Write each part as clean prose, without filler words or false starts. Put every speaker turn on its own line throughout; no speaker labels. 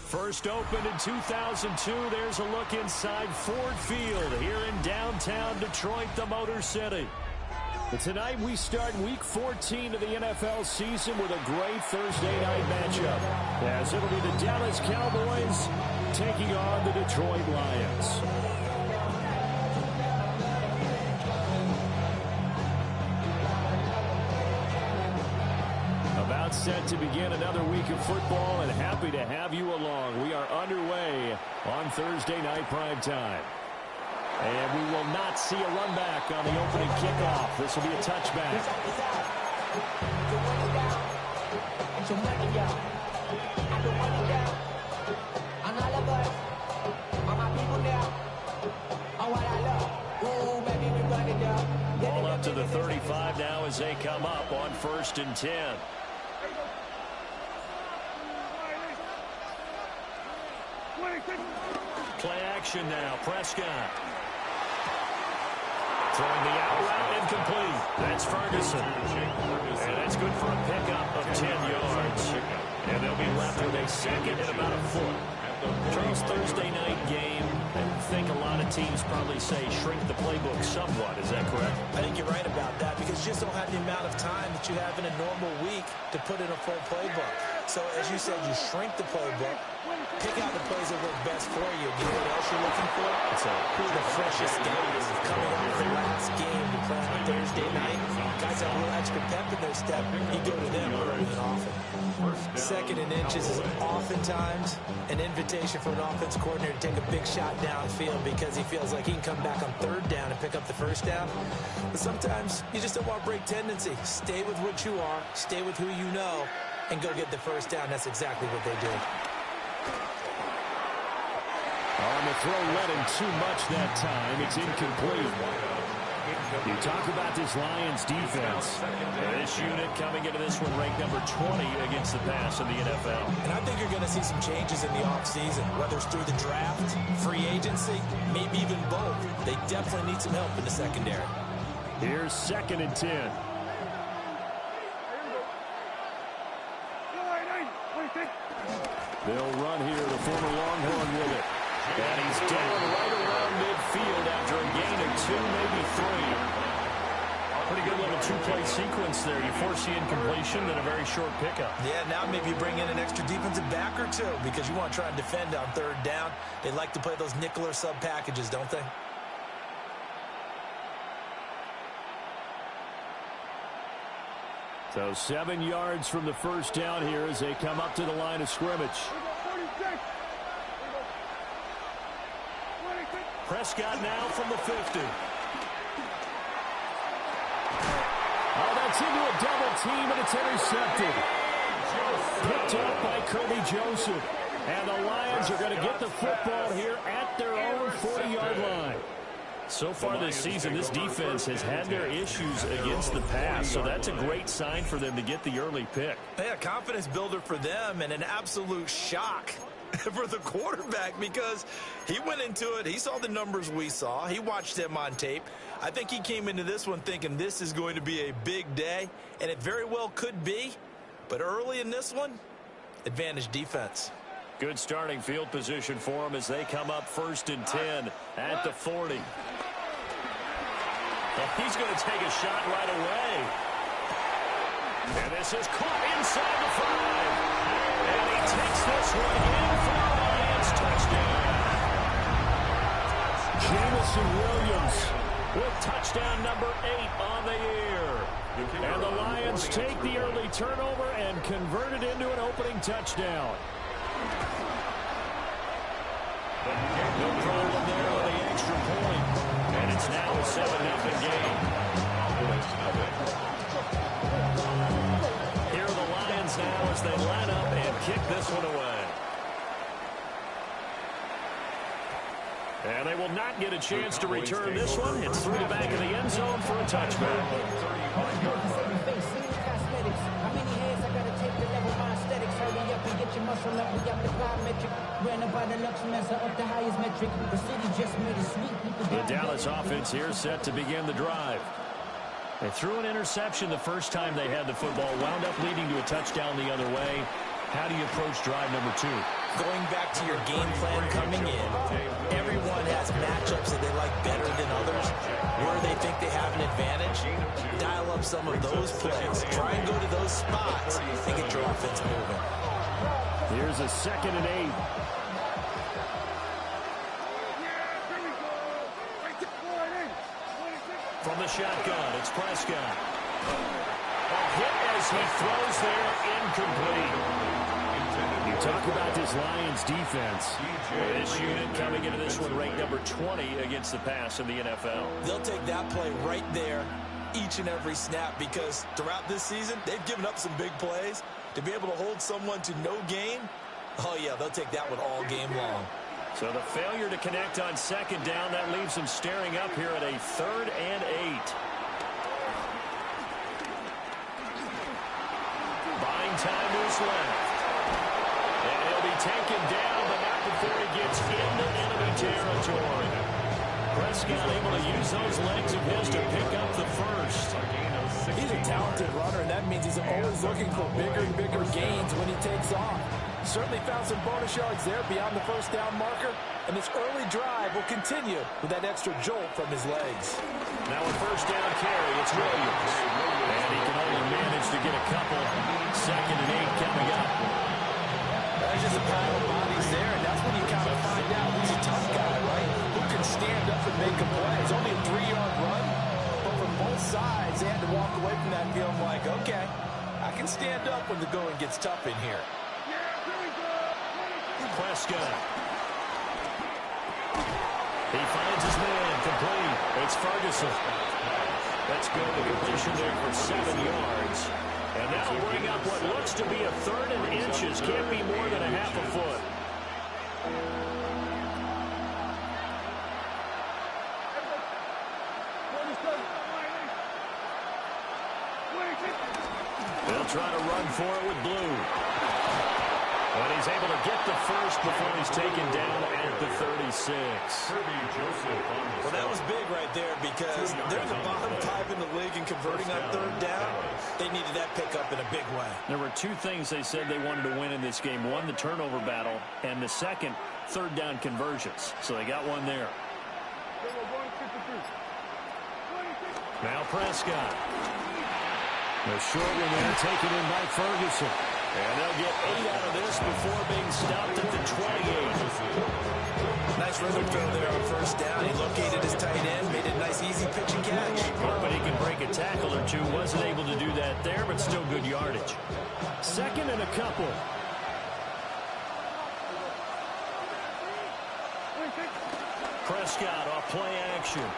First opened in 2002, there's a look inside Ford Field here in downtown Detroit, the Motor City. But tonight we start Week 14 of the NFL season with a great Thursday night matchup, as it'll be the Dallas Cowboys taking on the Detroit Lions. About set to begin another week of football, and happy to have you along. We are underway on Thursday night primetime. And we will not see a run back on the opening kickoff. This will be a touchback. Ball up to the 35 now as they come up on 1st and 10. Play action now. Prescott. Throwing the out route incomplete. That's Ferguson. And that's good for a pickup of 10 yards. And they'll be left with a second and about a foot. Charles, Thursday night game, I think a lot of teams probably say shrink the playbook somewhat. Is that correct?
I think you're right about that because you just don't have the amount of time that you have in a normal week to put in a full playbook. So, as you said, you shrink the playbook, pick out the plays that work best for you. You know what else you're looking for? It's the freshest guys coming out of the last game to play on Thursday night. Guys have a little extra pep in their step. You go to them early and often. 2nd and inches is oftentimes an invitation for an offense coordinator to take a big shot downfield because he feels like he can come back on 3rd down and pick up the 1st down. But sometimes you just don't want break tendency. Stay with what you are, stay with who you know, and go get the 1st down. That's exactly what they did.
On the throw, led him too much that time. It's incomplete. You talk about this Lions defense. This unit coming into this one ranked number 20 against the pass in the NFL.
And I think you're going to see some changes in the offseason, whether it's through the draft, free agency, maybe even both. They definitely need some help in the secondary.
Here's 2nd and 10. They'll run here, the former Longhorn with it. And he's down right around midfield after a gain of 2, maybe 3. Pretty good little 2-play sequence there. You force the incompletion, then a very short pickup.
Yeah, now maybe you bring in an extra defensive back or two because you want to try and defend on 3rd down. They like to play those nickel or sub packages, don't they?
So 7 yards from the 1st down here as they come up to the line of scrimmage. Prescott now from the 50. Oh, that's into a double team, and it's intercepted. Picked up by Kirby Joseph. And the Lions are going to get the football here at their own 40-yard line. So far this season, this defense has had their issues against the pass, so that's a great sign for them to get the early pick.
Yeah, confidence builder for them and an absolute shock for the quarterback because he went into it. He saw the numbers we saw. He watched them on tape. I think he came into this one thinking this is going to be a big day, and it very well could be. But early in this one, advantage defense.
Good starting field position for them as they come up 1st and 10 at the 40. Well, he's going to take a shot right away. And this is caught inside the 5. And he takes this one in for the Lions touchdown. Jamison Williams with touchdown number 8 on the year. And the Lions take the early turnover and convert it into an opening touchdown. No problem there on the extra point. And it's now a 7-0 game. Here are the Lions now as they line up and kick this one away. And they will not get a chance to return this one. It's through the back of the end zone for a touchback. The Dallas offense here set to begin the drive. They threw an interception the first time they had the football, wound up leading to a touchdown the other way. How do you approach drive number 2?
Going back to your game plan coming in, everyone has matchups that they like better than others. Where they think they have an advantage, dial up some of those plays. Try and go to those spots and get your offense moving.
Here's a 2nd and 8. From the shotgun, it's Prescott. A hit as he throws there, incomplete. You talk about this Lions defense. This unit coming into this one ranked number 20 against the pass in the NFL.
They'll take that play right there each and every snap because throughout this season, they've given up some big plays. To be able to hold someone to no gain, oh yeah, they'll take that one all game long.
So the failure to connect on 2nd down, that leaves them staring up here at a 3rd and 8. Buying time to his left. And he'll be taken down, but not before he gets into enemy territory. Prescott able to use those legs of his to pick up the first.
He's a talented runner, and that means he's always looking for bigger and bigger gains when he takes off. Certainly found some bonus yards there beyond the 1st down marker, and this early drive will continue with that extra jolt from his legs.
Now a 1st down carry, it's Williams. And he can only manage to get a couple. 2nd and 8 coming up.
There's just a pile of bodies there, and that's when you kind of find out who's a tough guy, right? Who can stand up and make a play. It's only a 3-yard run, but from both sides, they had to walk away from that feeling like, okay, I can stand up when the going gets tough in here.
Prescott. He finds his man, complete. It's Ferguson. Let's go to completion there for 7 yards. And that'll bring up what looks to be a 3rd and inches. Can't be more than a half a foot. They'll try to run for it with Blue. But he's able to get the first before he's taken down at the 36.
Well, that was big right there because they're the bottom 5 in the league in converting on 3rd down. They needed that pickup in a big way.
There were 2 things they said they wanted to win in this game. One, the turnover battle, and the second, 3rd down conversions. So they got one there. Now Prescott. The short one there taken in by Ferguson. And they'll get 8 out of this before being stopped at the 28.
Nice rhythm throw there on 1st down. He located his tight end, made a nice easy pitch and catch.
But he can break a tackle or 2. Wasn't able to do that there, but still good yardage. 2nd and a couple. Prescott off play action.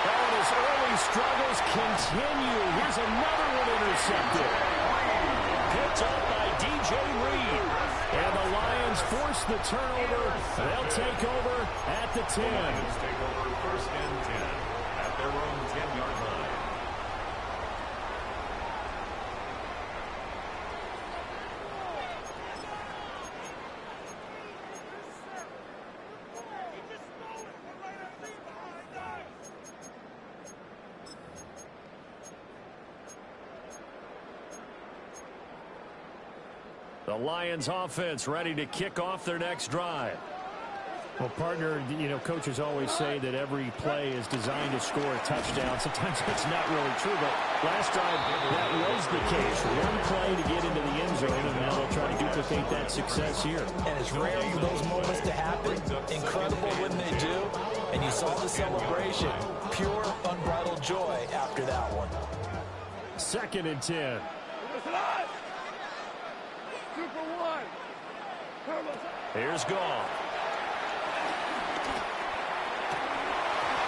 And his early struggles continue. Here's another one intercepted. Picked up by DJ Reed. And the Lions force the turnover. They'll take over at the 10.
Take over 1st and 10 at their own 10-yard line.
The Lions offense ready to kick off their next drive.
Well, partner, you know, coaches always say that every play is designed to score a touchdown. Sometimes that's not really true, but last drive, that was the case. One play to get into the end zone, and now they'll try to duplicate that success here.
And it's rare for those moments to happen. Incredible when they do. And you saw the celebration. Pure, unbridled joy after that one.
2nd and 10. Here's Goff.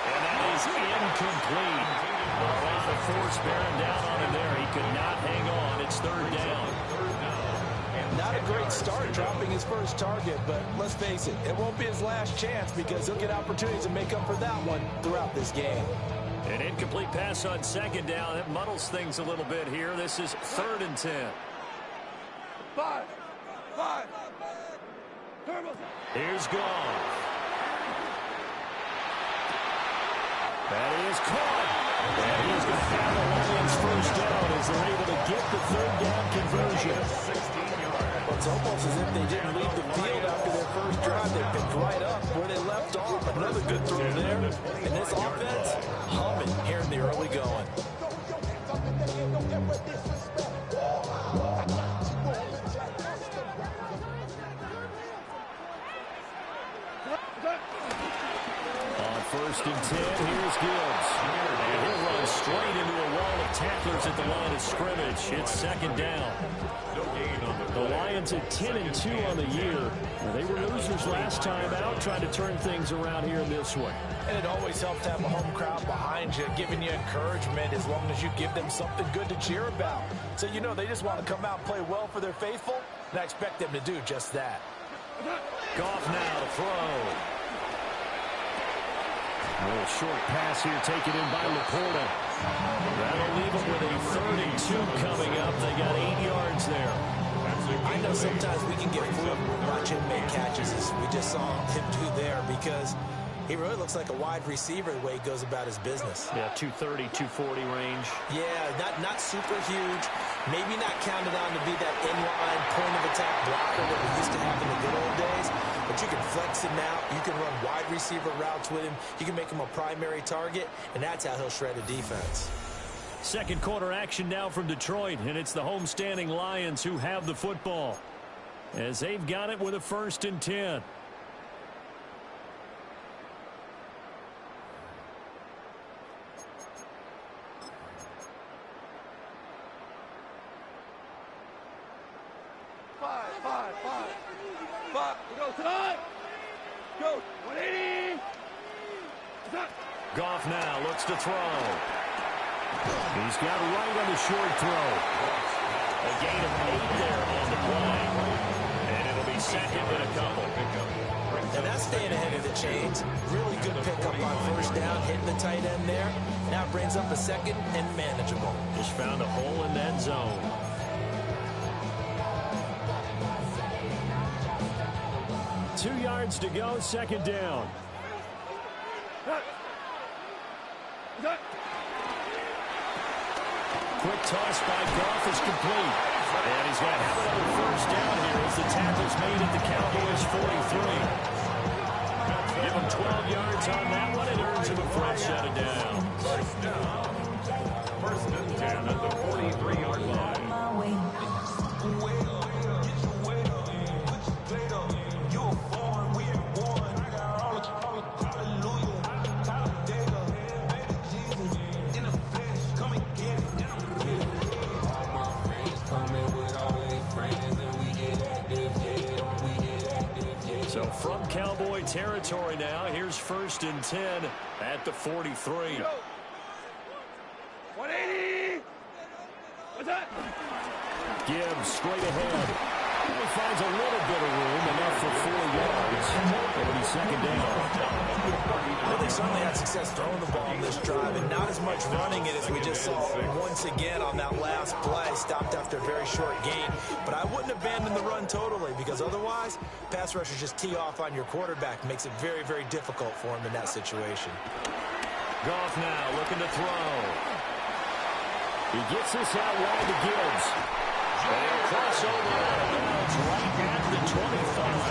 And that is incomplete. The force bearing down on him there. He could not hang on. It's 3rd down.
Not a great start dropping his first target, but let's face it, it won't be his last chance because he'll get opportunities to make up for that one throughout this game.
An incomplete pass on 2nd down. That muddles things a little bit here. This is 3rd and 10. Here's Goff. That is caught. And he is going to have the Lions first down as they're able to get the third down conversion.
Well, it's almost as if they didn't leave the field after their first drive. They picked right up where they left off. Another good throw there. And this offense humming here in the early going.
First and 10, here's Gibbs. And he'll run straight into a wall of tacklers at the line of scrimmage. It's second down. The Lions at 10-2 on the year. They were losers last time out, trying to turn things around here this way.
And it always helps to have a home crowd behind you, giving you encouragement as long as you give them something good to cheer about. So you know they just want to come out and play well for their faithful, and I expect them to do just that.
Goff now to throw. A little short pass here taken in by Laporta. That'll leave them with a 3rd and 2 coming up. They got 8 yards there.
I know sometimes we can get fooled watching him make catches, as we just saw him do there, because he really looks like a wide receiver the way he goes about his business.
Yeah, 230, 240 range.
Yeah, not super huge. Maybe not counted on to be that inline point-of-attack blocker that we used to have in the good old days. But you can flex him out. You can run wide receiver routes with him. You can make him a primary target, and that's how he'll shred a defense.
Second quarter action now from Detroit, and it's the homestanding Lions who have the football as they've got it with a 1st and 10. Goff now looks to throw. He's got right on the short throw. A gain of 8 there on the play. And it'll be second and a couple.
And that's staying ahead of the chains. Really good pickup on first down, hitting the tight end there. Now it brings up a second and manageable.
Just found a hole in that zone. Two yards to go, second down. Quick toss by Goff is complete. And he's going to have another first down here as the tackle's made at the Cowboys' 43. Give him 12 yards on that one. It earns him a fresh set of downs.
First and 10 at the 43-yard line.
So from Cowboy territory now, here's 1st and 10 at the 43.
180. What's that?
Gibbs straight ahead. And he finds a little bit of room, enough for 4 yards. It'll be second down.
Well, they certainly had success throwing the ball in this drive, and not as much running it as we just saw once again on that last play. Stopped after a very short gain. But I wouldn't abandon the run totally, because otherwise, pass rushers just tee off on your quarterback. Makes it very, very difficult for him in that situation.
Goff now looking to throw. He gets this out wide to Gibbs. And he'll cross over out of bounds right at the 25.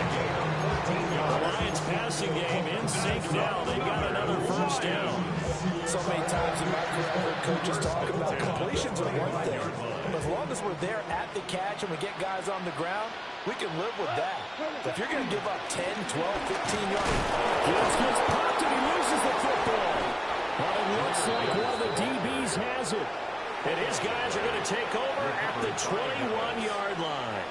The Lions passing game in sync now. They've got another first down.
So many times in my career, I heard coaches talking about completions are one thing. But as long as we're there at the catch and we get guys on the ground, we can live with that. But if you're going to give up 10, 12, 15 yards.
Gibbs gets popped and he loses the football. Well, it looks like one of the DBs has it. And his guys are going to take over at the 21-yard line.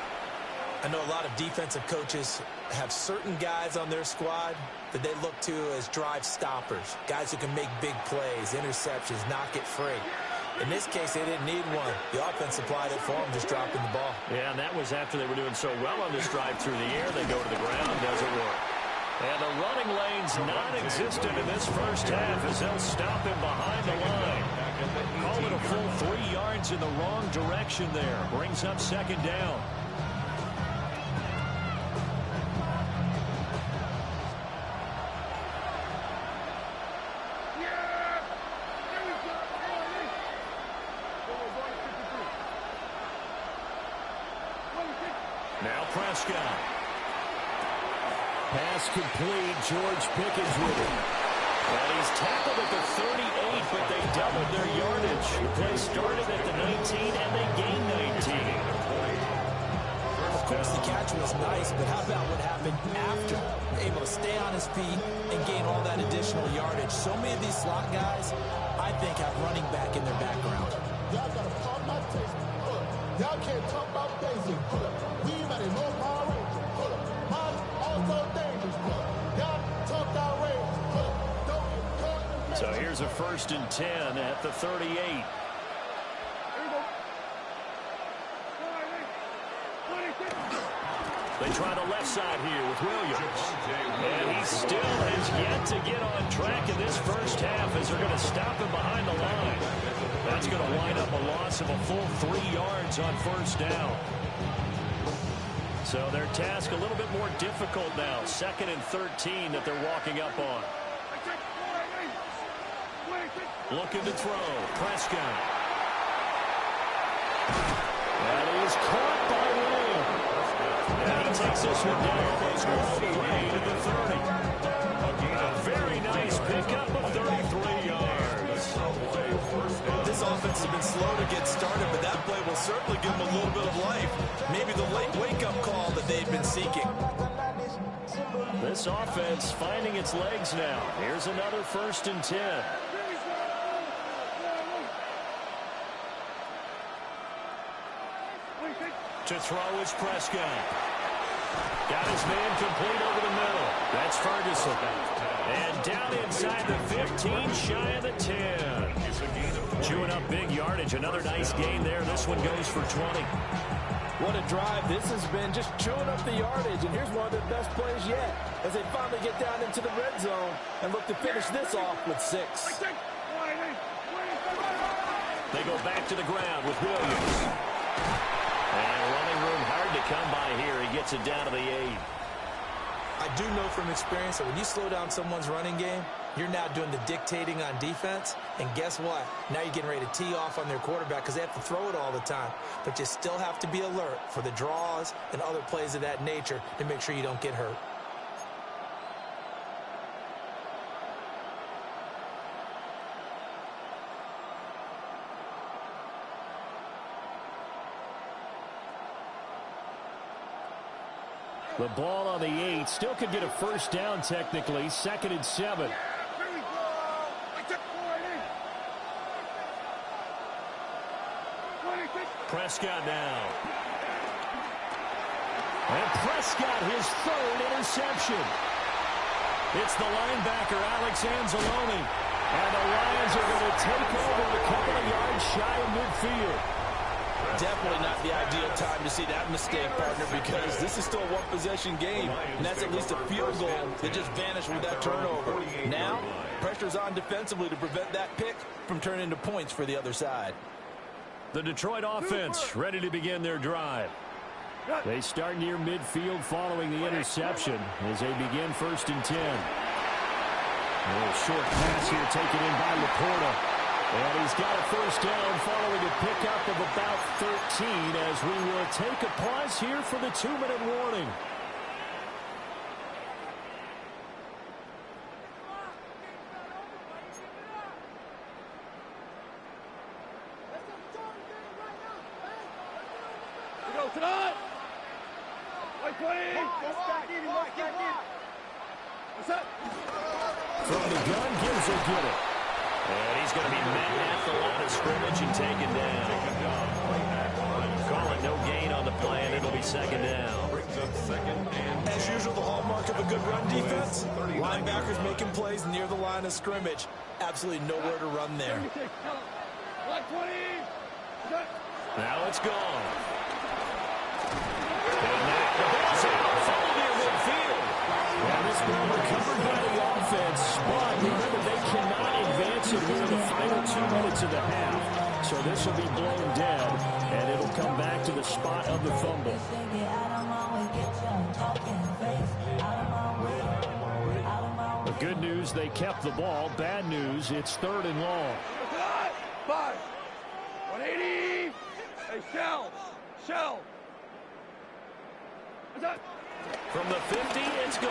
I know a lot of defensive coaches have certain guys on their squad that they look to as drive stoppers, guys who can make big plays, interceptions, knock it free. In this case, they didn't need one. The offense supplied it for them, just dropping the ball.
Yeah, and that was after they were doing so well on this drive through the air. They go to the ground, doesn't work. And the running lane's non-existent in this first half as they'll stop him behind the line. Call it a full 3 yards in the wrong direction there. Brings up second down. Now Prescott. Pass complete. George Pickens with it. And he's tackled at the 38, but they doubled their yardage. The play started at the 19, and they gained 19.
Of course, the catch was nice, but how about what happened after? Able to stay on his feet and gain all that additional yardage. So many of these slot guys, I think, have running back in their background.
Y'all got to talk about taste. Y'all can't talk about basic. We might have no power rangers. Mine also dangerous. Y'all talk about range. Don't get caught.
So here's a 1st and 10 at the 38. They try the left side here with Williams. And he still has yet to get on track in this first half as they're going to stop him behind the line. That's going to wind up a loss of a full 3 yards on 1st down. So their task a little bit more difficult now. 2nd and 13 that they're walking up on. Looking to throw. Prescott. That is caught by Lamb. And he takes this one down almost all the way to the 30. A very nice pickup of 33 yards.
This offense has been slow to get started, but that play will certainly give them a little bit of life. Maybe the late wake-up call that they've been seeking.
This offense finding its legs now. Here's another 1st and 10. To throw is Prescott. Got his man complete over the middle. That's Ferguson. And down inside the 15, shy of the 10. Chewing up big yardage. Another nice gain there. This one goes for 20.
What a drive. This has been just chewing up the yardage. And here's one of their best plays yet as they finally get down into the red zone and look to finish this off with 6.
They go back to the ground with Williams. And running room hard to come by here. He gets it down to the 8.
I do know from experience that when you slow down someone's running game, you're now doing the dictating on defense. And guess what? Now you're getting ready to tee off on their quarterback because they have to throw it all the time. But you still have to be alert for the draws and other plays of that nature to make sure you don't get hurt.
The ball on the 8. Still could get a 1st down technically. 2nd and 7. Prescott now. And Prescott, his 3rd interception. It's the linebacker, Alex Anzalone. And the Lions are going to take over a couple of yards shy of midfield.
Definitely not the ideal time to see that mistake, partner, because this is still a one-possession game, and that's at least a field goal that just vanished with that turnover. Now, pressure's on defensively to prevent that pick from turning into points for the other side.
The Detroit offense ready to begin their drive. They start near midfield following the interception as they begin 1st and 10. A little short pass here taken in by Laporta. And he's got a 1st down following a pickup of about 13 as we will take a pause here for the 2-minute warning.
Go tonight. Wait, please. What's up?
From the gun, Gibbs will get it. And he's going to be met at the line of scrimmage and taken down. Call it no gain on the play, and it'll be 2nd down.
As usual, the hallmark of a good run defense, linebackers making plays near the line of scrimmage. Absolutely nowhere to run there.
Now it's gone. And the ball's out, followed near midfield. And this ball recovered by the offense. But remember, they cannot advance it here in the final 2 minutes of the half. So this will be blown dead, and it'll come back to the spot of the fumble. The good news, they kept the ball. Bad news, it's 3rd and long.
5. 180. Hey, shell.
From the 50, it's gone.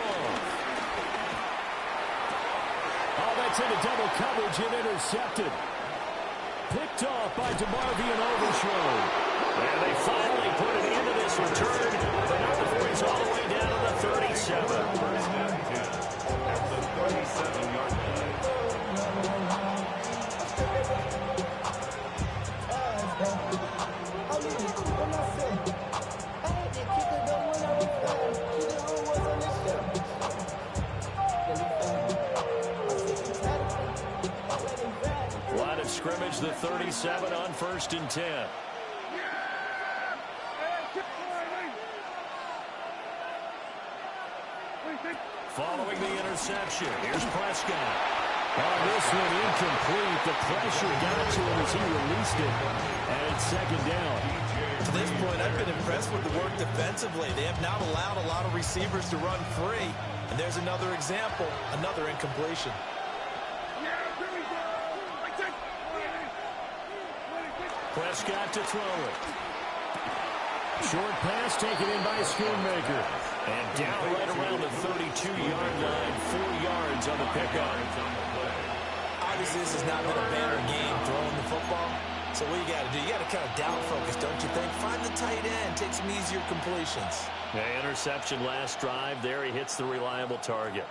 Oh, that's into double coverage and intercepted. Picked off by DeMarvion Overshown. And they finally put it into this return. The Cowboys all the way down to the 37.
First and 10 at the 37-yard line.
Line of scrimmage, the 37 on 1st and 10. Following the interception, here's Prescott. Oh, this one incomplete. The pressure got to him as he released it. And it's 2nd down.
To this point, I've been impressed with the work defensively. They have not allowed a lot of receivers to run free. And there's another example, another incompletion.
Prescott to throw it. Short pass taken in by Schoonmaker. And down right around the 32-yard line, 4 yards on the pickup.
Obviously, this has not been a banner game throwing the football. So what you got to do, you got to kind of down focus, don't you think? Find the tight end, take some easier completions.
The interception last drive. There he hits the reliable target.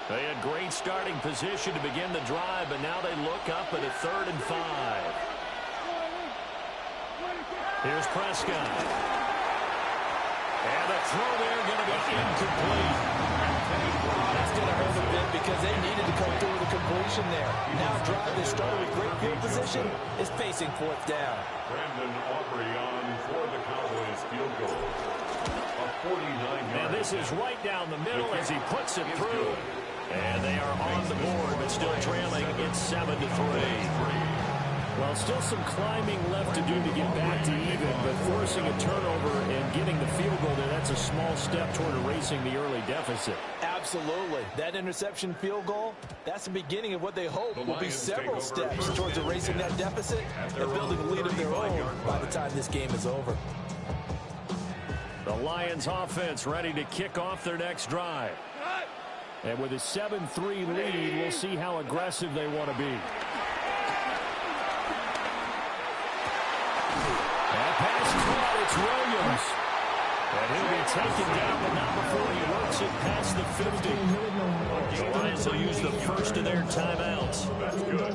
They had great starting position to begin the drive, but now they look up at a 3rd and 5. Here's Prescott. And the throw there going to be incomplete.
That's going to hurt a bit because they needed to come through with a completion there. Now a drive that started with great field position is facing 4th down.
Brandon Aubrey on for the Cowboys field goal. A 49-yard.
And this is right down the middle as he puts it through. And they are on the board, but still trailing. It's 7-3. Well, still some climbing left to do to get back to even, but forcing a turnover and getting the field goal there, that's a small step toward erasing the early deficit.
Absolutely. That interception field goal, that's the beginning of what they hope will be several steps towards erasing that deficit and building a lead of their own by the time this game is over.
The Lions offense ready to kick off their next drive. And with a 7-3 lead, we'll see how aggressive they want to be. That pass is caught. It's Williams. And he'll be taken down, but not before he works it past the 50. The Lions will use the first of their timeouts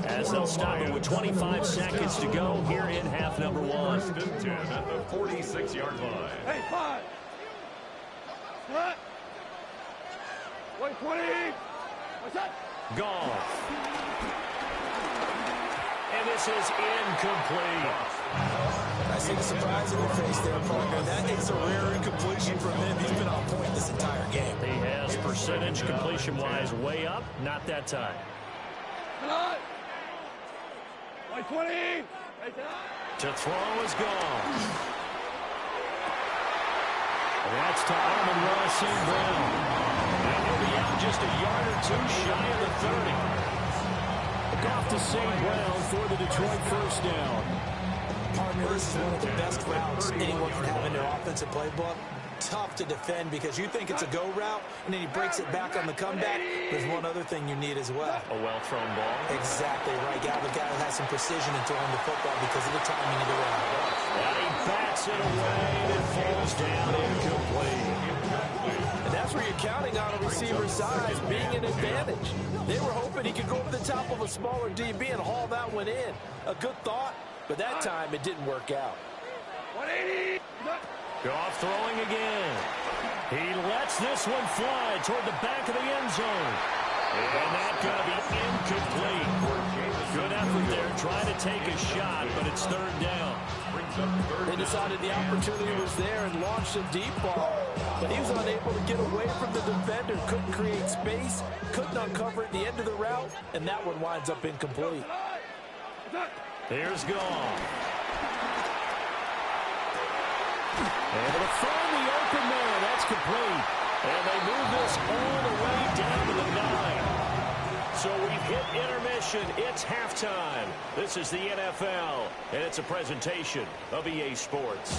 as they'll stop it with 25 seconds to go here in half number 1.
First and 10 at the 46-yard line.
Hey, 5. What? 120. What's that?
Goff. And this is incomplete.
I see the surprise in your face there, partner. That is a rare incompletion from him. He's been on point this entire game.
He has percentage completion-wise way up. Not that time.
120.
To throw is gone. And that's to Amon-Ra St. Brown. And he'll be out just a yard or two shy of the 30. Goff to St. Brown for the Detroit first down.
Partner, this is one of the best routes anyone can have in their offensive playbook. Tough to defend because you think it's a go route, and then he breaks it back on the comeback. There's one other thing you need as well.
A well-thrown ball.
Exactly right. Got a guy who has some precision in throwing the football because of the timing of the route.
And he bats it away, and it falls down incomplete.
And that's where you're counting on a receiver's size being an advantage. They were hoping he could go over the top of a smaller DB and haul that one in. A good thought, but that time it didn't work out.
180.
Goff throwing again. He lets this one fly toward the back of the end zone. And that's going to be incomplete. Good effort there, trying to take a shot, but it's 3rd down.
They decided the opportunity was there and launched a deep ball. But he was unable to get away from the defender, couldn't create space, couldn't uncover at the end of the route, and that one winds up incomplete.
Here's Goff. Able to find the open man. That's complete. And they move this all the way down to the 9. So we've hit intermission. It's halftime. This is the NFL, and it's a presentation of EA Sports.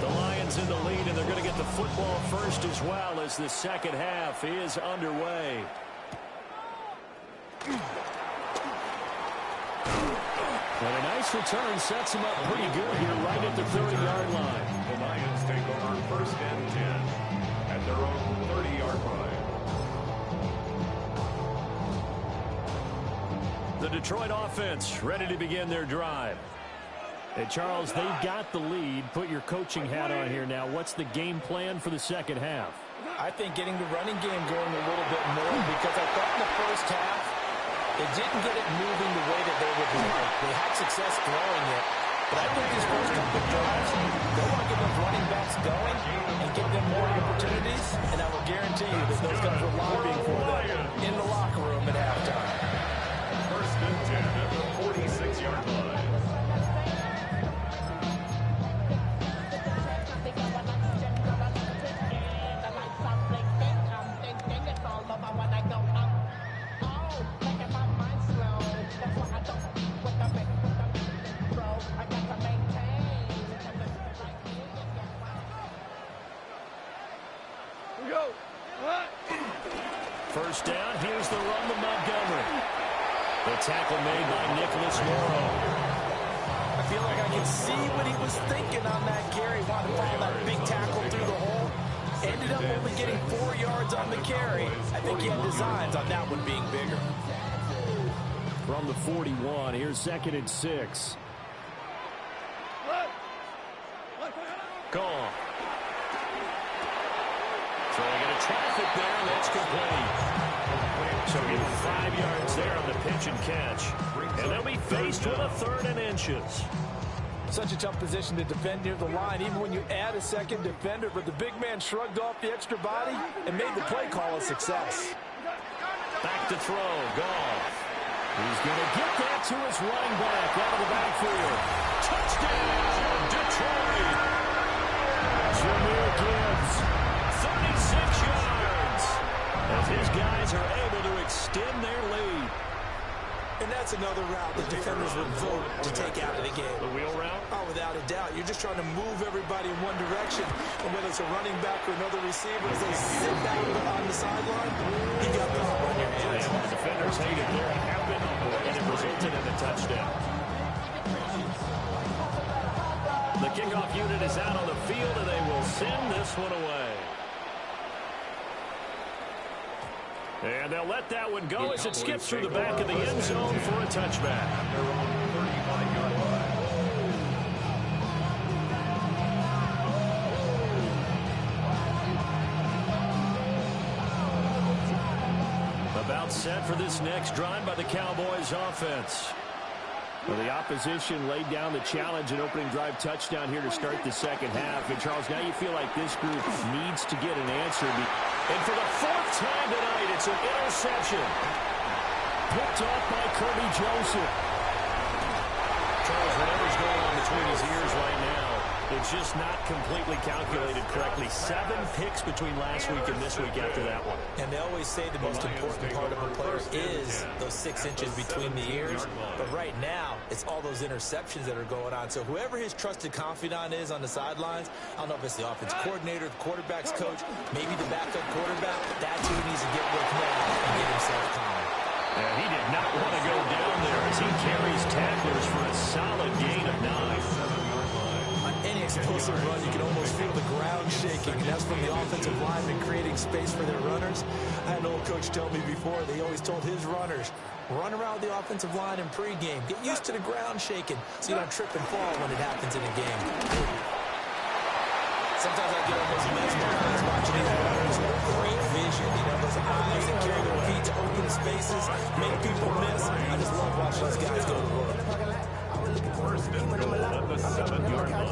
The Lions in the lead, and they're going to get the football first as well as the second half is underway. And a nice return sets him up pretty good here right at the 30-yard line.
The Lions take over first and 10 at their own 30-yard line.
The Detroit offense ready to begin their drive.
Hey, Charles, they've got the lead. Put your coaching hat on here now. What's the game plan for the second half?
I think getting the running game going a little bit more, because I thought in the first half they didn't get it moving the way that they would like. They had success throwing it, but I think these first couple of drives, they want to get those running backs going and give them more opportunities, and I will guarantee you that those guys were lobbying for them in the locker room at halftime.
First and 10 at the 46-yard line.
First down, here's the run to Montgomery. The tackle made by Nicholas Morrow.
I feel like I can see what he was thinking on that carry. Wanted to follow that big tackle through the hole. Ended up only getting 4 yards on the carry. I think he had designs on that one being bigger.
From the 41, here's 2nd and 6.
Gone. So they get a traffic there, and that's complete. So give him 5 yards there on the pitch and catch. And they'll be faced with a 3rd and inches.
Such a tough position to defend near the line, even when you add a second defender. But the big man shrugged off the extra body and made the play call a success.
Back to throw, Goff. He's going to get that to his running back out of the backfield. Touchdown, Detroit. Jahmyr Gibbs, 36 yards. As his guys are able to extend their lead.
And that's another route that defenders would vote to take out of the game.
The wheel route?
Oh, without a doubt. You're just trying to move everybody in one direction. And whether it's a running back or another receiver, as they sit down on the sideline, you got power on your hands.
Yeah, the defenders hate it there. It happened, and it resulted in a touchdown. The kickoff unit is out on the field, and they will send this one away. And they'll let that one go as it skips through the back of the end zone for a touchback. About set for this next drive by the Cowboys offense.
Well, the opposition laid down the challenge and opening drive touchdown here to start the second half. And, Charles, now you feel like this group needs to get an answer.
And for the 4th time tonight, it's an interception. Picked off by Kirby Joseph. Charles, whatever's going on between his ears right now, it's just not completely calculated correctly. 7 picks between last week and this week after that one.
And they always say the most important part of a player is those 6 inches between the ears. But right now, it's all those interceptions that are going on. So whoever his trusted confidant is on the sidelines, I don't know if it's the offense coordinator, the quarterback's coach, maybe the backup quarterback, that's who needs to get with now and get himself calm.
And he did not want to go down there as he carries tacklers for a solid gain of 9.
Any explosive run, you can almost feel the ground shaking, and that's from the offensive linemen creating space for their runners. I had an old coach tell me before, they always told his runners, run around the offensive line in pregame. Get used to the ground shaking so you don't trip and fall when it happens in a game. Sometimes I get almost mesmerized watching these runners. Great vision, you know, those eyes that carry their feet to open spaces, make people miss. I just love watching these guys go to work.
First and goal at the 7-yard line.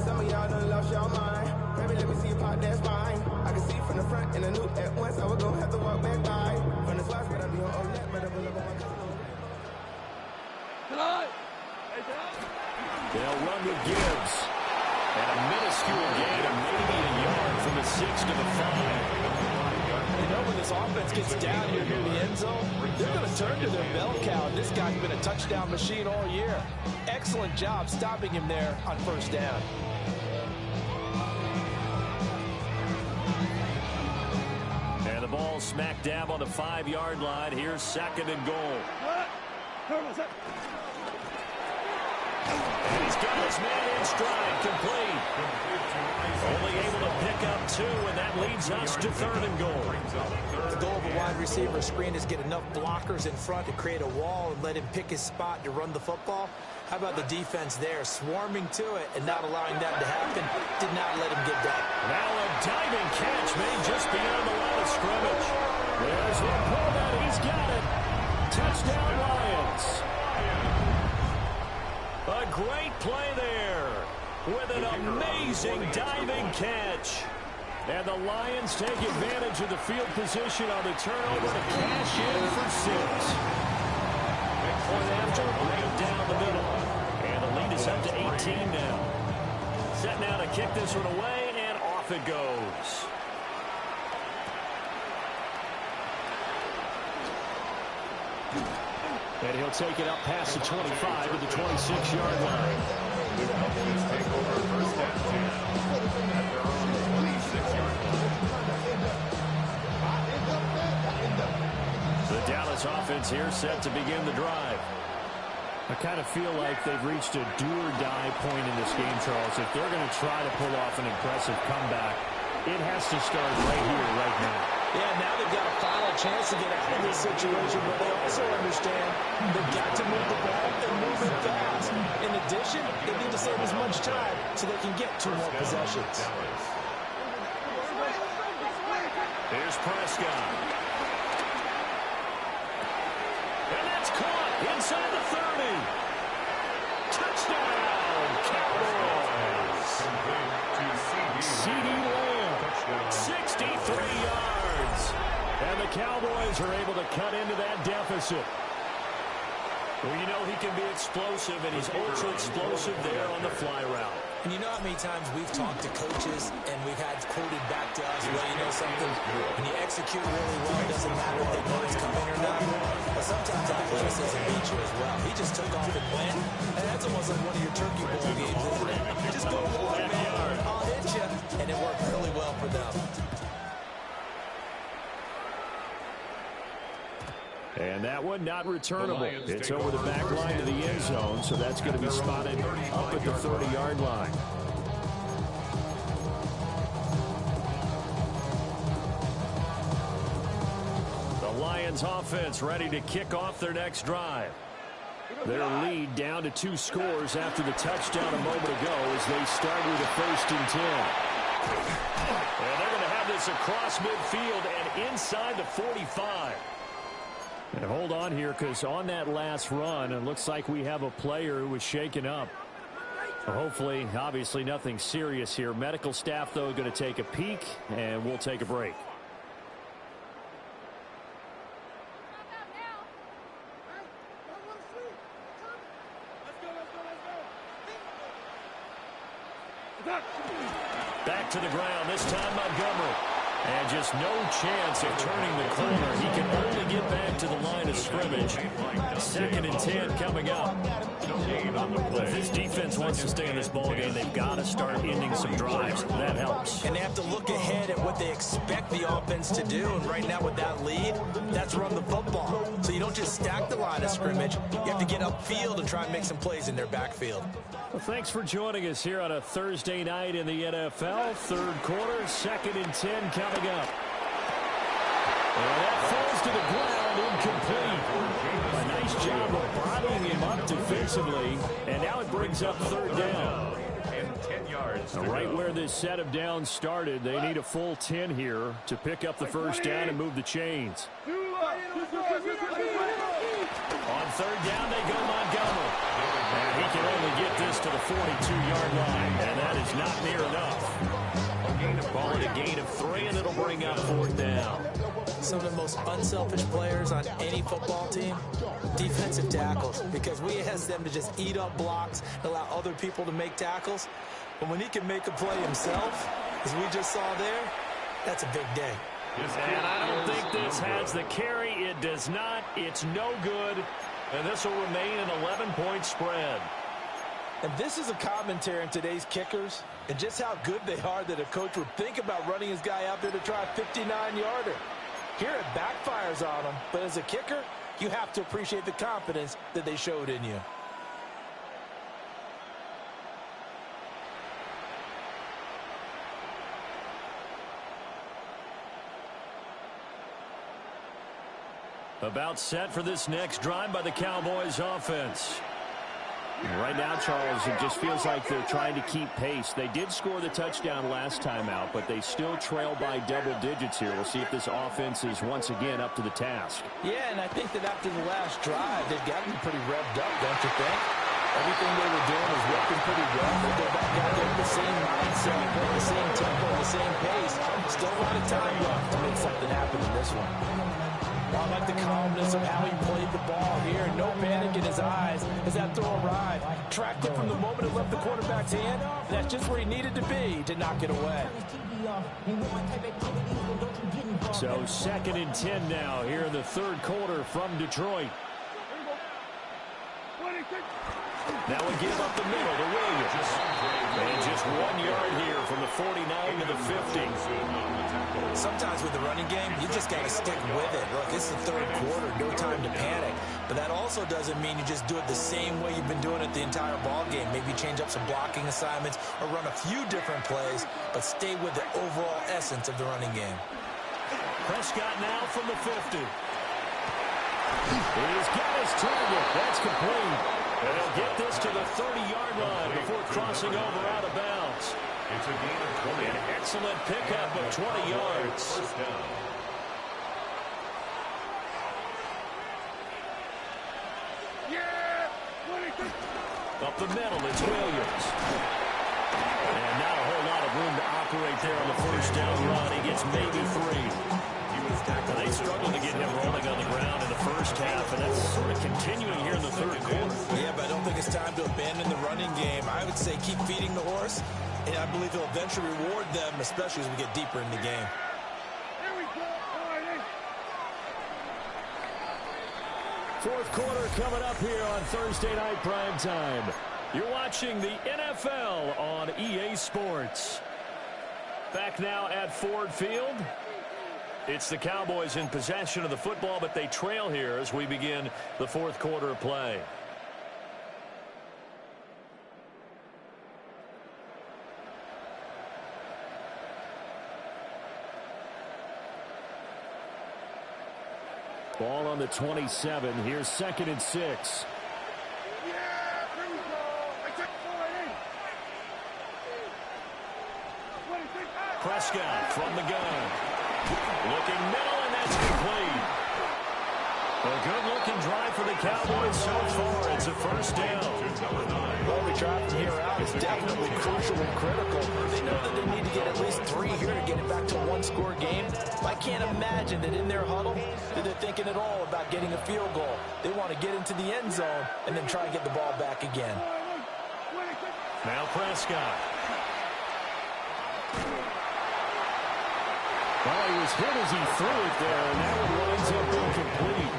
Some of y'all done lost your mind. Baby, let me see you pop that spine. I can see from the front and I knew at once I was gonna have to walk back by. From the slice, but I be on all that, but I will never walk.
Tonight.
They'll run with Gibbs. And a minuscule gain of maybe a yard from the 6 to the 5.
You know, when this offense gets down here near the end zone, they're going to turn to their bell cow. And this guy's been a touchdown machine all year. Excellent job stopping him there on first down.
And the ball smack dab on the 5-yard line. Here's 2nd and goal. And he's got his man in stride, complete. Only able to pick up 2, and that leads us to 3rd and goal.
The goal of a wide receiver screen is get enough blockers in front to create a wall and let him pick his spot to run the football. How about the defense there, swarming to it and not allowing that to happen? Did not let him get that.
Now a diving catch made just beyond the line of scrimmage. There's Laporta. He's got it. Touchdown, Lions. A great play there with an amazing diving catch. And the Lions take advantage of the field position on the turnover to cash in for 6. Point after, right down the middle. And the lead is up to 18 now. Set now to kick this one away, and off it goes.
And he'll take it up past the 25 to the 26-yard line.
Take over first and 10 at their own 26-yard line.
The Dallas offense here set to begin the drive.
I kind of feel like they've reached a do-or-die point in this game, Charles. If they're going to try to pull off an impressive comeback, it has to start right here, right now.
Yeah, now they've got a final chance to get out of this situation, but they also understand they've got to move the ball and move it fast. In addition, they need to save as much time so they can get 2 more possessions.
Here's Prescott. And that's caught inside the 30. Touchdown, Cowboys. CD Lamb, 63 yards. And the Cowboys are able to cut into that deficit. Well, you know he can be explosive, and he's ultra explosive there on the fly route.
And you know how many times we've talked to coaches and we've had quoted back to us, well, you know something, when you execute really well, it doesn't matter if they know it's coming or not. But sometimes athleticism beats you as well. He just took off and went, and that's almost like one of your Turkey Bowl games, isn't it? You just go forward, man, I'll hit you, and it worked really well for them.
And that one not returnable. It's over the back line to the end zone, so that's going to be spotted up at the 30-yard line.
The Lions offense ready to kick off their next drive.
Their lead down to 2 scores after the touchdown a moment ago as they start with a 1st and 10.
And they're going to have this across midfield and inside the 45.
And hold on here, because on that last run, it looks like we have a player who was shaken up. Well, hopefully, obviously nothing serious here. Medical staff, though, going to take a peek, and we'll take a break.
Back to the ground, this time Montgomery. And just no chance of turning the corner. He can only get back to the line of scrimmage. 2nd and 10 coming up. But if this defense wants to stay in this ballgame, they've got to start ending some drives. That helps.
And they have to look ahead at what they expect the offense to do. And right now with that lead, that's run the football. So you don't just stack the line of scrimmage. You have to get upfield and try and make some plays in their backfield.
Well, thanks for joining us here on a Thursday night in the NFL. 3rd quarter, 2nd and 10 coming up. And that falls to the ground, incomplete. A nice job of bottling him up defensively. And now it brings up 3rd down.
And 10 yards.
Right where this set of downs started, they need a full 10 here to pick up the 1st down and move the chains.
On 3rd down, they go Montgomery. And he can only get this to the 42-yard line, and that is not near enough. Ball at a gain of 3, and it'll bring up 4th down.
Some of the most unselfish players on any football team, defensive tackles, because we ask them to just eat up blocks and allow other people to make tackles. But when he can make a play himself, as we just saw there, that's a big day.
And I don't think this has the carry. It does not. It's no good. And this will remain an 11-point spread.
And this is a commentary on today's kickers and just how good they are that a coach would think about running his guy out there to try a 59-yarder. Here it backfires on him, but as a kicker, you have to appreciate the confidence that they showed in you.
About set for this next drive by the Cowboys offense.
Right now, Charles, it just feels like they're trying to keep pace. They did score the touchdown last time out, but they still trail by double digits here. We'll see if this offense is once again up to the task.
Yeah, and I think that after the last drive, they've got to be pretty revved up, don't you think? Everything they were doing was working pretty well. They go back out there with the same mindset, the same tempo, the same pace. Still a lot of time left to make something happen in this one. I like the calmness of how he played the ball here. No panic in his eyes as that throw arrived. Tracked it from the moment it left the quarterback's hand. That's just where he needed to be to knock it away.
So 2nd and 10 now here in the third quarter from Detroit. That would give up the middle to Williams. And just 1 yard here from the 49 to the 50.
Sometimes with the running game, you just got to stick with it. Look, it's the third quarter, no time to panic. But that also doesn't mean you just do it the same way you've been doing it the entire ball game. Maybe change up some blocking assignments or run a few different plays, but stay with the overall essence of the running game.
Prescott now from the 50. He's got his target. That's complete. And he'll get this to the 30-yard line before crossing over out of bounds.
It's a gain of 20.
An excellent pickup of 20 yards.
First down.
Up the middle, it's Williams. And not a whole lot of room to operate there on the first down run. He gets maybe 3. They struggled to get him rolling on the ground in the first half, and that's sort of continuing here in the third quarter.
Yeah, but I don't think it's time to abandon the running game. I would say keep feeding the horse, and I believe he'll eventually reward them, especially as we get deeper in the game.
Here we go.
Fourth quarter coming up here on Thursday Night Primetime. You're watching the NFL on EA Sports. Back now at Ford Field. It's the Cowboys in possession of the football, but they trail here as we begin the fourth quarter of play.
Ball on the 27. Here's 2nd and 6.
Yeah, here we go. I take 4-8.
Prescott from the gun. Looking middle, and that's complete. A good-looking drive for the Cowboys so far. It's a first down.
Well, the drive from here out is definitely crucial and critical. They know that they need to get at least 3 here to get it back to a one-score game. I can't imagine that in their huddle that they're thinking at all about getting a field goal. They want to get into the end zone and then try and get the ball back again.
Now Prescott.
Well, he was hit as he threw it there, and that one winds up incomplete.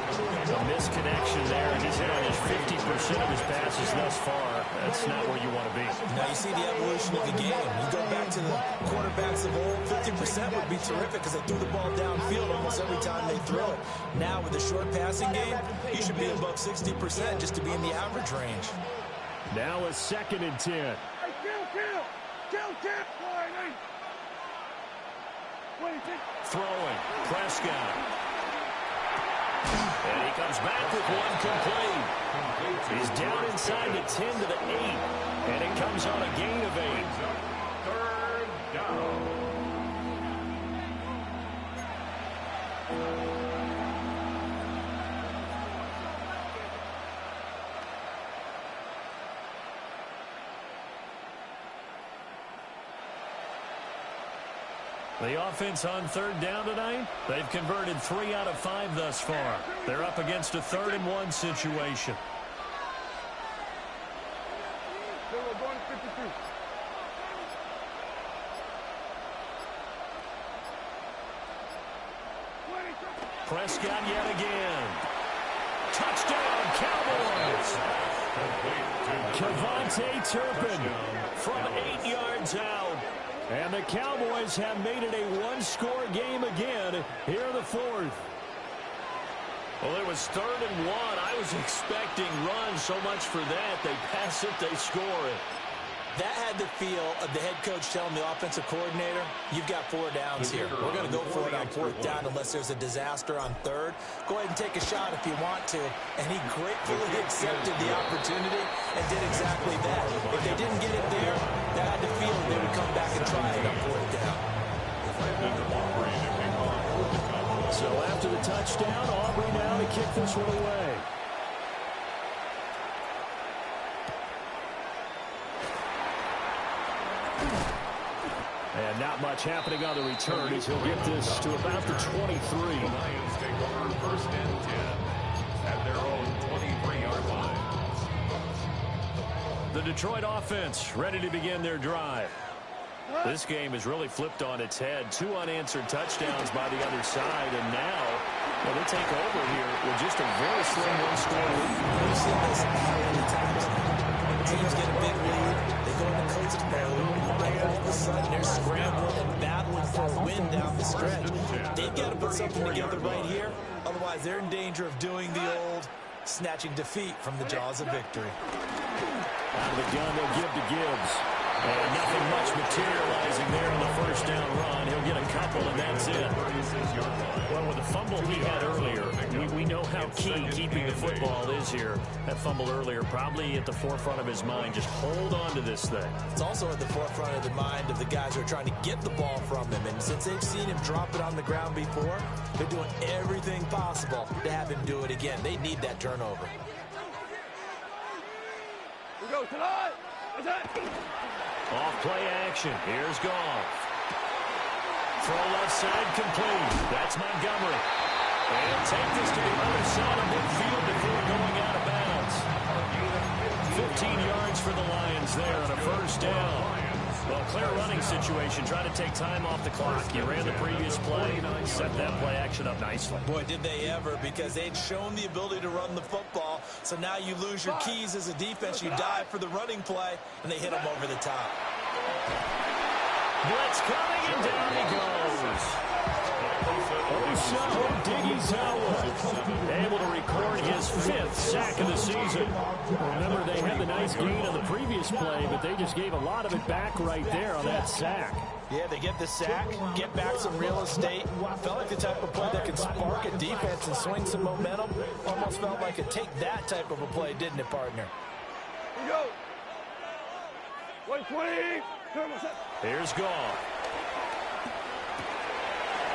A misconnection there, and he's hit on his 50% of his passes thus far. That's not where you want to be.
Now you see the evolution of the game. You go back to the quarterbacks of old, 50% would be terrific because they threw the ball downfield almost every time they threw it. Now with the short passing game, you should be above 60% just to be in the average range.
Now a 2nd and 10.
Throwing, Prescott. And he comes back with one complete. He's down inside the 10 to the 8. And it comes on a gain of 8.
Third down.
The offense on third down tonight, they've converted 3 out of 5 thus far. They're up against a 3rd and 1 situation. Prescott yet again. Touchdown, Cowboys! Kevontae Turpin from 8 yards out. And the Cowboys have made it a one-score game again here in the fourth. Well, it was 3rd and 1. I was expecting runs, so much for that. They pass it, they score it.
That had the feel of the head coach telling the offensive coordinator, you've got 4 downs here. We're going to go for it on 4th down unless there's a disaster on 3rd. Go ahead and take a shot if you want to. And he gratefully accepted the opportunity and did exactly that. If they didn't get it there, that had the feel they would come back and try it on 4th down.
So after the touchdown, Aubrey now to kick this one away. And not much happening on the return as he'll get this to about the 23.
Lions take over 1st and 10 at their own 23-yard line.
The Detroit offense ready to begin their drive. This game is really flipped on its head. 2 unanswered touchdowns by the other side, and now they take over here with just a very slim one-score lead.
We've seen this many times. Teams get a big lead. They go into coast mode. And all of a sudden, they're scrambling and battling for a win down the stretch. They've got to put something together right here. Otherwise, they're in danger of doing the old snatching defeat from the jaws of victory.
Out of the gun, they'll give to Gibbs. And nothing much materializing there on the 1st down run. He'll get a couple, and that's it. Well, with the fumble he had earlier, we know how key keeping the football is here. That fumble earlier probably at the forefront of his mind. Just hold on to this thing.
It's also at the forefront of the mind of the guys who are trying to get the ball from him. And since they've seen him drop it on the ground before, they're doing everything possible to have him do it again. They need that turnover.
We go tonight.
Off play action. Here's Goff. Throw left side complete. That's Montgomery. And take this to the other side of midfield before going out of bounds. 15 yards for the Lions there on a 1st down. Well, clear running situation. Trying to take time off the clock. You ran the previous play. Set that play action up nicely.
Boy, did they ever, because they'd shown the ability to run the football. So now you lose your keys as a defense. You dive for the running play, and they hit them over the top.
Blitz coming, and down he goes. Osamu Diggy able to record his 5th sack of the season. Remember, they had the nice gain on the previous play, but they just gave a lot of it back right there on that sack.
Yeah, they get the sack, get back some real estate. Felt like the type of play that can spark a defense and swing some momentum. Almost felt like a take that type of a play, didn't it, partner?
We go. 120.
Here's Goff.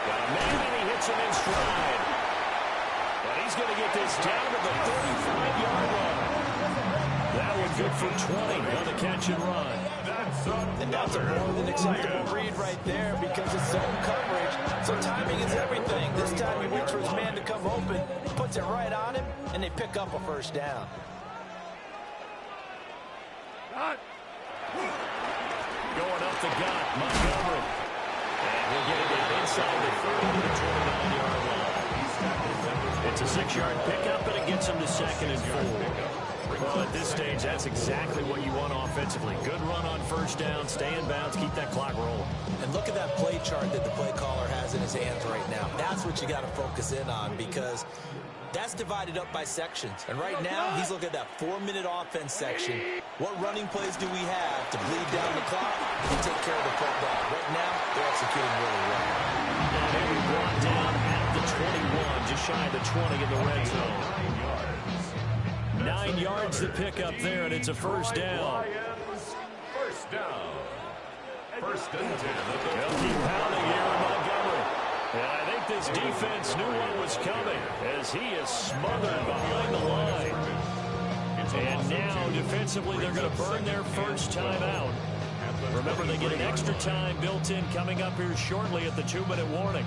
Got a man, and he hits him in stride. But he's going to get this down to the 35-yard line. That one good for 20 on the catch and run.
And that's a more than acceptable read right there because it's zone coverage. So timing is everything. This time he waits for his man to come open, puts it right on him, and they pick up a 1st down.
Going up the gut, Montgomery. And he'll get it down inside the 30 to the 29-yard line. It's a 6-yard pickup, and it gets him to 2nd and 4. Well, at this stage, that's exactly what you want offensively. Good run on 1st down, stay in bounds, keep that clock rolling.
And look at that play chart that the play caller has in his hands right now. That's what you got to focus in on because that's divided up by sections. And right now, he's looking at that 4-minute offense section. What running plays do we have to bleed down the clock and take care of the football? Right now, they're executing really well.
And Henry brought down at the 21, just shy of the 20 in the red zone. 9 yards to pick up there, and it's a 1st down.
1st down. 1st and 10.
They'll keep pounding here in Montgomery. And I think this defense knew what was coming as he is smothered behind the line. And now, defensively, they're going to burn their 1st time out. Remember, they get an extra time built in coming up here shortly at the 2-minute warning.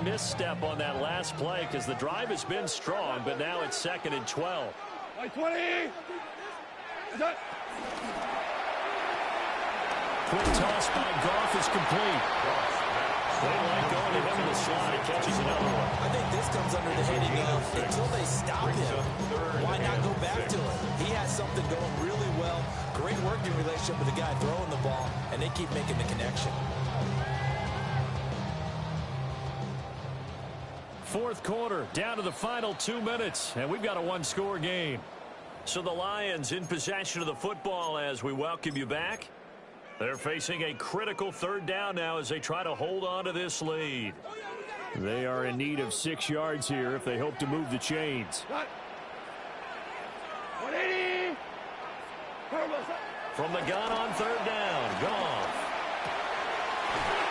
one misstep on that last play because the drive has been strong, but now it's 2nd and 12.
20.
Quick toss by Goff is complete. They like going to him in the slot. He catches another one.
I think this comes under the heading of until they stop him, why not go back to it? He has something going really well. Great working relationship with the guy throwing the ball, and they keep making the connection.
Fourth quarter, down to the final 2 minutes, and we've got a one-score game. So the Lions in possession of the football as we welcome you back. They're facing a critical 3rd down now as they try to hold on to this lead.
They are in need of 6 yards here if they hope to move the chains.
180.
From the gun on 3rd down, Goff.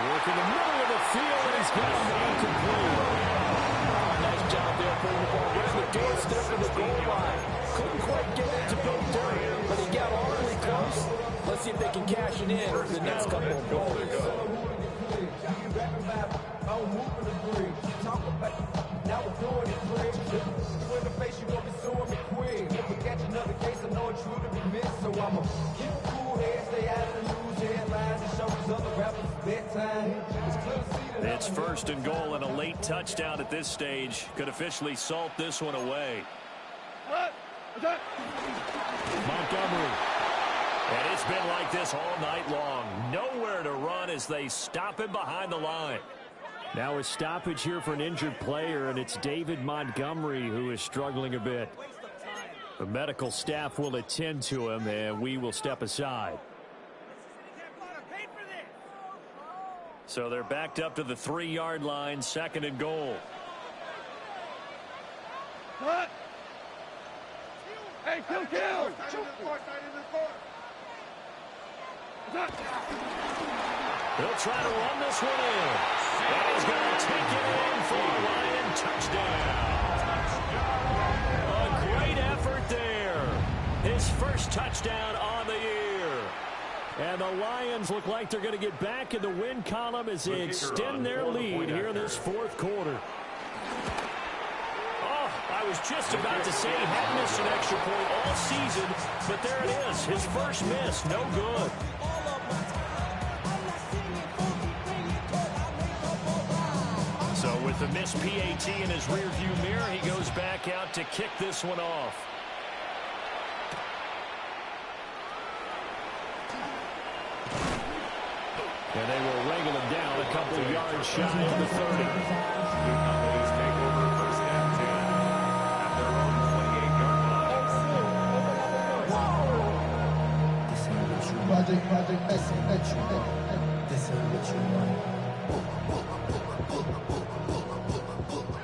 Working the middle of the field, and he's got him incomplete.
Nice job there putting the ball right on the doorstep of the goal line. Couldn't quite get it to go dirt, but he got awfully close. Let's see if they can cash it in over the next couple of goals.
It's 1st and goal, and a late touchdown at this stage could officially salt this one away. Montgomery. And it's been like this all night long. Nowhere to run as they stop him behind the line.
Now a stoppage here for an injured player, and it's David Montgomery who is struggling a bit. The medical staff will attend to him, and we will step aside.
So they're backed up to the 3-yard line, 2nd and goal.
Hey, kill.
They'll try to run this one in. And he's going to take it in for a Lion touchdown. A great effort there. His first touchdown on the year. And the Lions look like they're going to get back in the win column as they extend their lead here in this 4th quarter. Oh, I was just about to say he had missed an extra point all season, but there it is. His first miss, no good. So with the missed PAT in his rearview mirror, he goes back out to kick this one off.
And they will wrangle him down a couple of yards shy of the 30.
Cowboys take over 1st and 10 at their own 28-yard line.
Project,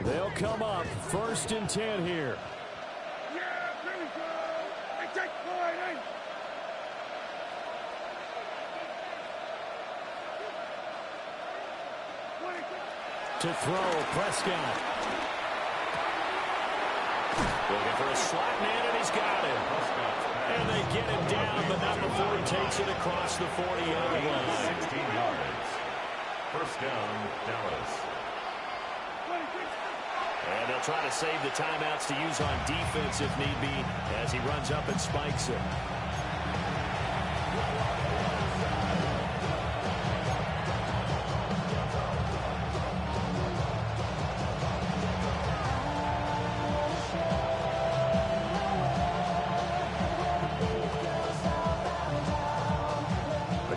They'll come up 1st and 10 here.
Yeah, here we go. Hey, take point, hey.
To throw, Prescott.
Looking for a slot man, and he's got him. And they get him down, but not before he takes it across the 40-yard line.
16 yards. 1st down, Dallas.
And they'll try to save the timeouts to use on defense if need be as he runs up and spikes it.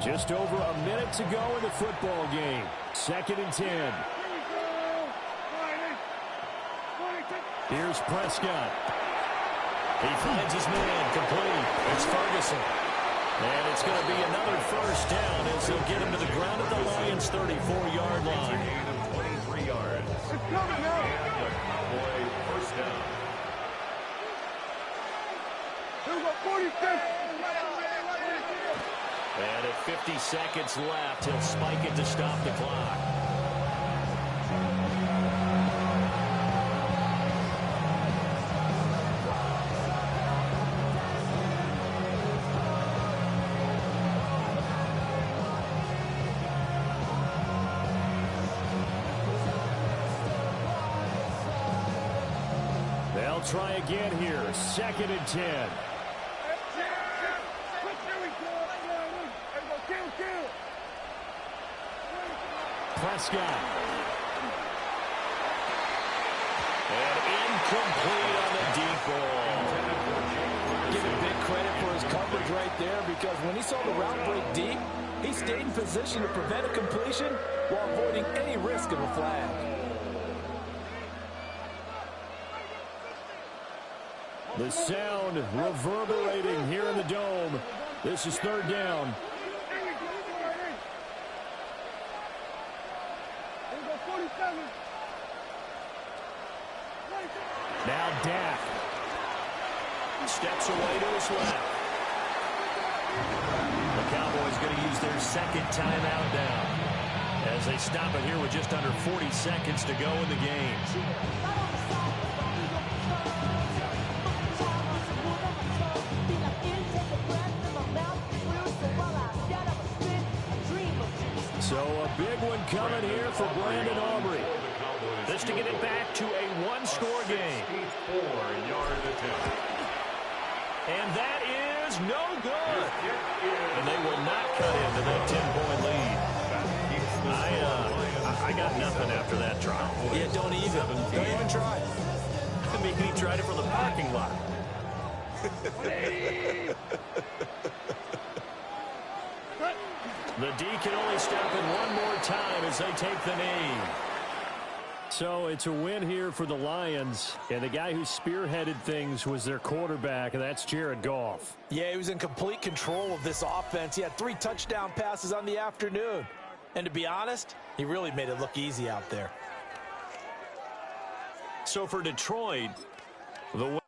Just over a minute to go in the football game. 2nd and 10. Here's Prescott.
He finds his man complete. It's Ferguson. And it's going to be another 1st down as they'll get him to the ground at the Lions' 34-yard line.
Gain of 23 yards. And the Cowboy 1st down.
And at 50 seconds left, he'll spike it to stop the clock. They'll try again here. 2nd and 10. Prescott. And incomplete on the deep ball.
Give him big credit for his coverage right there, because when he saw the route break deep, he stayed in position to prevent a completion while avoiding any risk of a flag.
The sound reverberating here in the dome. This is 3rd down. Now Dak steps away to his left. The Cowboys going to use their 2nd timeout now as they stop it here with just under 40 seconds to go in the game. So a big one coming here for Brandon Aubrey. This to get it back to a 1-score game.
64-yard attempt.
And that is no good. And they will not cut into that 10-point lead. I got nothing after that try.
Yeah, don't even try.
I mean, he tried it from the parking lot. The D can only stop it one more time as they take the knee. So it's a win here for the Lions, and the guy who spearheaded things was their quarterback, and that's Jared Goff.
Yeah, he was in complete control of this offense. He had 3 touchdown passes on the afternoon. And to be honest, he really made it look easy out there.
So for Detroit, the